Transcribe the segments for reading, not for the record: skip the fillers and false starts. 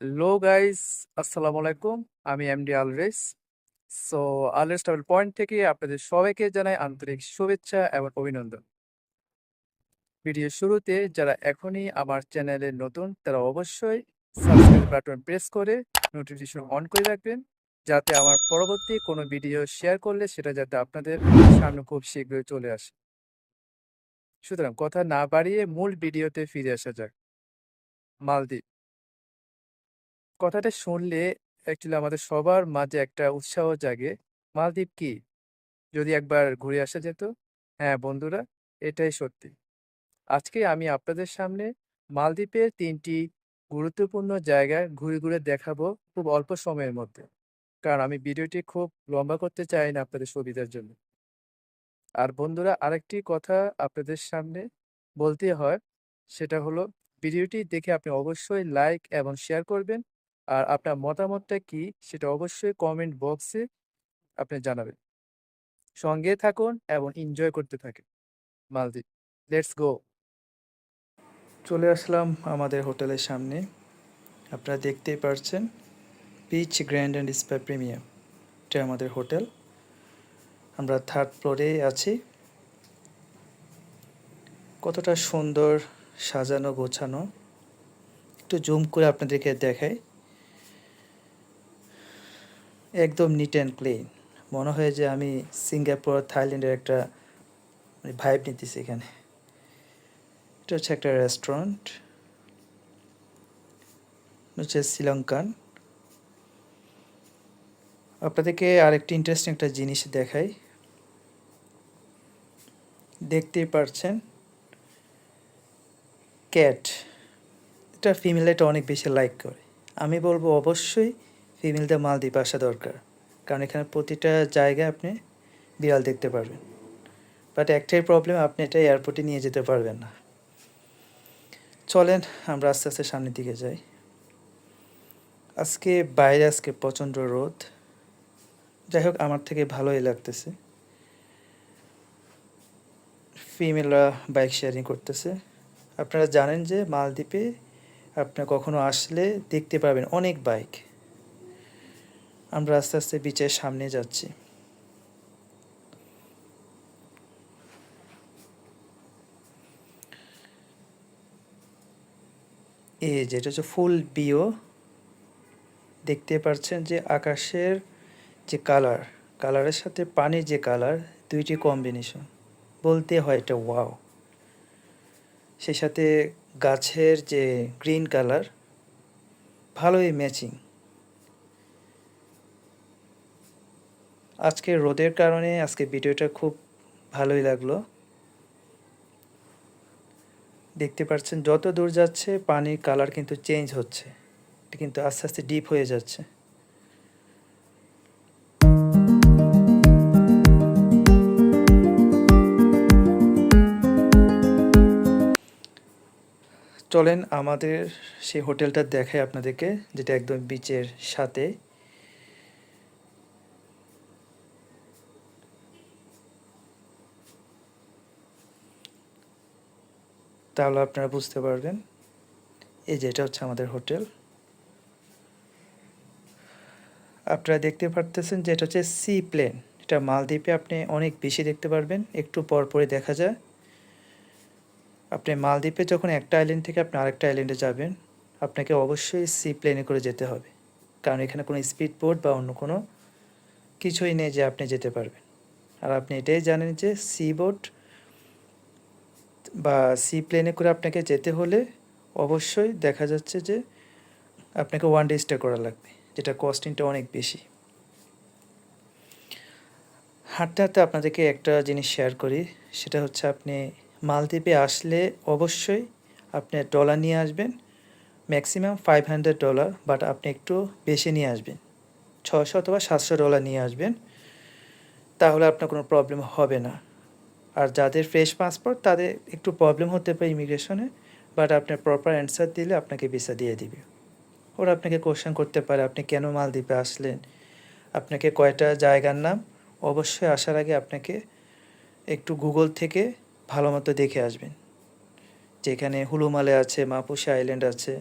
Hello guys, আসসালামু আলাইকুম। আমি এমডি আলরেস। সো আলরেস ট্রাভেল পয়েন্ট থেকে আপনাদের সবাইকে জানাই আন্তরিক শুভেচ্ছা এবং অভিনন্দন। ভিডিওর শুরুতে যারা এখনই আমার চ্যানেলে নতুন তারা অবশ্যই সাবস্ক্রাইব বাটন প্রেস করে নোটিফিকেশন অন করে রাখবেন, যাতে আমার পরবর্তী কোনো ভিডিও শেয়ার করলে সেটা যাতে আপনাদের সামনে খুব শীঘ্রই চলে আসে। সুতরাং কথা না বাড়িয়ে মূল ভিডিওতে ফিরে আসা যাক। মালদ্বীপ কথাটা শুনলে অ্যাকচুয়ালি আমাদের সবার মাঝে একটা উৎসাহ জাগে। মালদ্বীপ কি? যদি একবার ঘুরে আসা যেত। হ্যাঁ বন্ধুরা, এটাই সত্যি। আজকে আমি আপনাদের সামনে মালদ্বীপের ৩টি গুরুত্বপূর্ণ জায়গায় ঘুরে ঘুরে দেখাবো খুব অল্প সময়ের মধ্যে। কারণ আমি ভিডিওটি খুব লম্বা করতে চাই না আপনাদের সুবিধার জন্য। আর বন্ধুরা, আরেকটি কথা আপনাদের সামনে বলতে হয়, সেটা হলো ভিডিওটি দেখে আপনি অবশ্যই লাইক এবং শেয়ার করবেন। আর আপনার মতামতটা কি সেটা অবশ্যই কমেন্ট বক্সে আপনি জানাবেন। সঙ্গে থাকুন এবং এনজয় করতে থাকেন মালদ্বীপ। Let's go. চলে আসলাম আমাদের হোটেলের সামনে। আপনারা দেখতেই পারছেন, peach grand and spa premium, এটা আমাদের হোটেল। আমরা 3rd ফ্লোরে আছি। কতটা সুন্দর সাজানো গোছানো, একটু জুম করে আপনাদেরকে দেখাই। একদম নিট অ্যান্ড ক্লিন, মনে হয় যে আমি সিঙ্গাপুর থাইল্যান্ডের একটা ভাইব নিতেছি এখানে। এটা হচ্ছে একটা রেস্টুরেন্ট, হচ্ছে শ্রীলঙ্কান। আপনাদেরকে আরেকটি ইন্টারেস্টিং একটা জিনিস দেখাই। দেখতেই পারছেন, ক্যাট, এটা ফিমেলটা অনেক বেশি লাইক করে। আমি বলবো অবশ্যই ফিমেলদের মালদ্বীপ আসা দরকার, কারণ এখানে প্রতিটা জায়গায় আপনি বিড়াল দেখতে পারবেন। বাট একটাই প্রবলেম, আপনি এটা এয়ারপোর্টে নিয়ে যেতে পারবেন না। চলেন আমরা আস্তে আস্তে সামনের দিকে যাই। আজকে প্রচণ্ড রোদ। যাই হোক, আমার থেকে ভালোই লাগতেছে। ফিমেলরা বাইক শেয়ারিং করতেছে। আপনারা জানেন যে মালদ্বীপে আপনার কখনো আসলে দেখতে পাবেন অনেক বাইক। আমরা আস্তে আস্তে বিচের সামনে যাচ্ছি। এই যেটা হচ্ছে ফুল বিও। দেখতে পাচ্ছেন যে আকাশের যে কালারের সাথে পানির যে কালার, দুইটি কম্বিনেশন, বলতে হয় এটা ওয়াও। সেই সাথে গাছের যে গ্রিন কালার, ভালোই ম্যাচিং। আজকে রোদের কারণে আজকে ভিডিওটা খুব ভালোই লাগলো। দেখতে পাচ্ছেন যত দূর যাচ্ছে পানির কালার কিন্তু চেঞ্জ হচ্ছে, এটা কিন্তু আস্তে আস্তে ডিপ হয়ে যাচ্ছে। চলেন আমাদের সেই হোটেলটা দেখাই আপনাদেরকে, যেটা একদম বিচের সাথে। তাহলে আপনারা বুঝতে পারবেন। এই যে এটা হচ্ছে আমাদের হোটেল। আপনারা দেখতে পারতেছেন যে এটা হচ্ছে সি প্লেন। এটা মালদ্বীপে আপনি অনেক বেশি দেখতে পারবেন, একটু পর পরই দেখা যায়। আপনি মালদ্বীপে যখন একটা আইল্যান্ড থেকে আপনি আরেকটা আইল্যান্ডে যাবেন, আপনাকে অবশ্যই সি প্লেনে করে যেতে হবে, কারণ এখানে কোনো স্পিড বোট বা অন্য কোনো কিছুই নেই যে আপনি যেতে পারবেন। আর আপনি এটাই জানেন যে সি বোট বা সি প্লেনে করে আপনাকে যেতে হলে অবশ্যই দেখা যাচ্ছে যে আপনাকে 1 ডে স্টে করা লাগবে, যেটা কস্টিংটা অনেক বেশি। হাঁটতে হাঁটতে আপনাদেরকে একটা জিনিস শেয়ার করি, সেটা হচ্ছে আপনি মালদ্বীপে আসলে অবশ্যই আপনি ডলার নিয়ে আসবেন, ম্যাক্সিমাম $500, বাট আপনি একটু বেশি নিয়ে আসবেন, 600 অথবা $700 নিয়ে আসবেন, তাহলে আপনার কোনো প্রবলেম হবে না। আর যাদের ফ্রেশ পাসপোর্ট তাদের একটু প্রবলেম হতে পারে ইমিগ্রেশনে, বাট আপনার প্রপার অ্যান্সার দিলে আপনাকে ভিসা দিয়ে দিবে। ওরা আপনাকে কোশ্চেন করতে পারে আপনি কেন মালদ্বীপে আসলেন, আপনাকে কয়টা জায়গার নাম। অবশ্যই আসার আগে আপনাকে একটু গুগল থেকে ভালো মতো দেখে আসবেন, যেখানে হুলুমালে আছে, মাপুসা আইল্যান্ড আছে,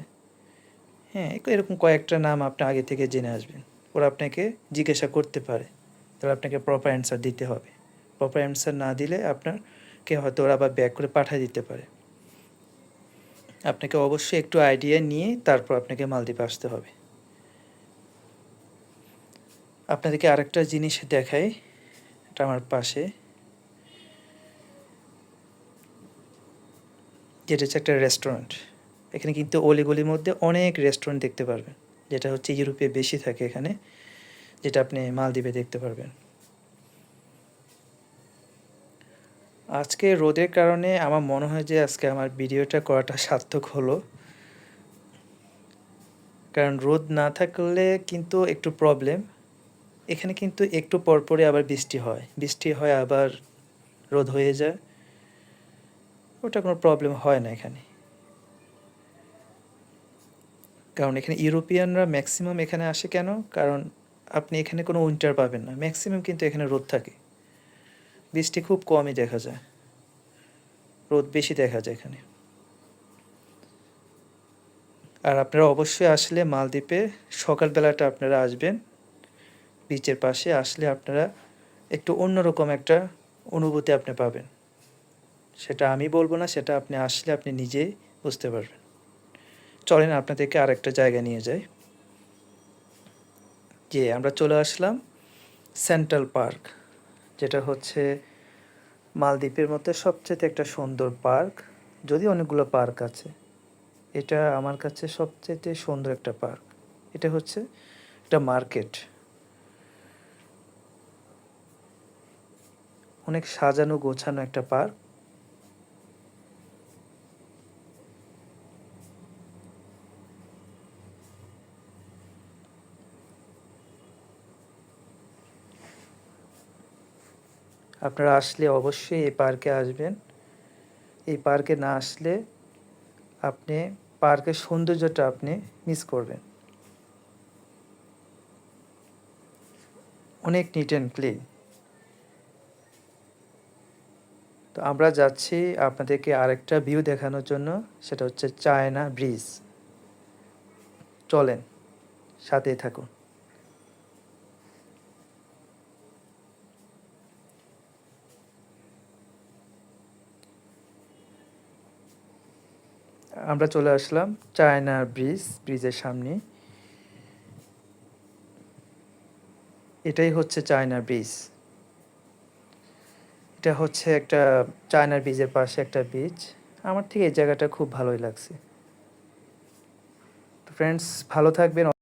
হ্যাঁ, এরকম কয়েকটা নাম আপনি আগে থেকে জেনে আসবেন। ওরা আপনাকে জিজ্ঞাসা করতে পারে, তাহলে আপনাকে প্রপার অ্যান্সার দিতে হবে। প্রপার অ্যান্সার না দিলে আপনাকে হয়তো ওরা আবার ব্যাক করে পাঠিয়ে দিতে পারে। আপনাকে অবশ্যই একটু আইডিয়া নিয়ে তারপর আপনাকে মালদ্বীপে আসতে হবে। আপনাদেরকে আরেকটা জিনিস দেখাই, এটা আমার পাশে, যেটা হচ্ছে একটা রেস্টুরেন্ট। এখানে কিন্তু অলিগলির মধ্যে অনেক রেস্টুরেন্ট দেখতে পারবেন, যেটা হচ্ছে ইউরোপে বেশি থাকে এখানে, যেটা আপনি মালদ্বীপে দেখতে পারবেন। আজকে রোদের কারণে আমার মনে হয় যে আজকে আমার ভিডিওটা করাটা সার্থক হলো, কারণ রোদ না থাকলে কিন্তু একটু প্রবলেম। এখানে কিন্তু একটু পরপরই আবার বৃষ্টি হয় আবার রোদ হয়ে যায়, ওটা কোনো প্রবলেম হয় না এখানে। কারণ এখানে ইউরোপিয়ানরা ম্যাক্সিমাম এখানে আসে কেন, কারণ আপনি এখানে কোনো উইন্টার পাবেন না, ম্যাক্সিমাম কিন্তু এখানে রোদ থাকে, বৃষ্টি খুব কমই দেখা যায়, রোদ বেশি দেখা যায় এখানে। আর আপনারা অবশ্যই আসলে মালদ্বীপে সকালবেলাটা আপনারা আসবেন, বিচের পাশে আসলে আপনারা একটু অন্যরকম একটা অনুভূতি আপনি পাবেন। সেটা আমি বলবো না, সেটা আপনি আসলে আপনি নিজেই বুঝতে পারবেন। চলেন আপনাদেরকে আরেকটা জায়গা নিয়ে যাই। যে আমরা চলে আসলাম সেন্ট্রাল পার্ক, যেটা হচ্ছে মালদ্বীপের মধ্যে সবচেয়ে একটা সুন্দর পার্ক, যদি অনেকগুলো পার্ক আছে, এটা আমার কাছে সবচেয়ে সুন্দর একটা পার্ক। এটা হচ্ছে একটা মার্কেট, অনেক সাজানো গোছানো একটা পার্ক। আপনারা আসলে অবশ্যই এই পার্কে আসবেন। এই পার্কে না আসলে আপনি পার্কের সৌন্দর্যটা আপনি মিস করবেন। অনেক নিট অ্যান্ড ক্লিন। তো আমরা যাচ্ছি আপনাদেরকে আরেকটা ভিউ দেখানোর জন্য, সেটা হচ্ছে চায়না ব্রিজ। চলেন, সাথেই থাকুন। আমরা চলে আসলাম চায়না ব্রিজের সামনে। এটাই হচ্ছে চায়না ব্রিজ। এটা হচ্ছে একটা চায়না ব্রিজের পাশে একটা বিচ। আমার ঠিক এই জায়গাটা খুব ভালোই লাগছে। তো ফ্রেন্ডস, ভালো থাকবেন।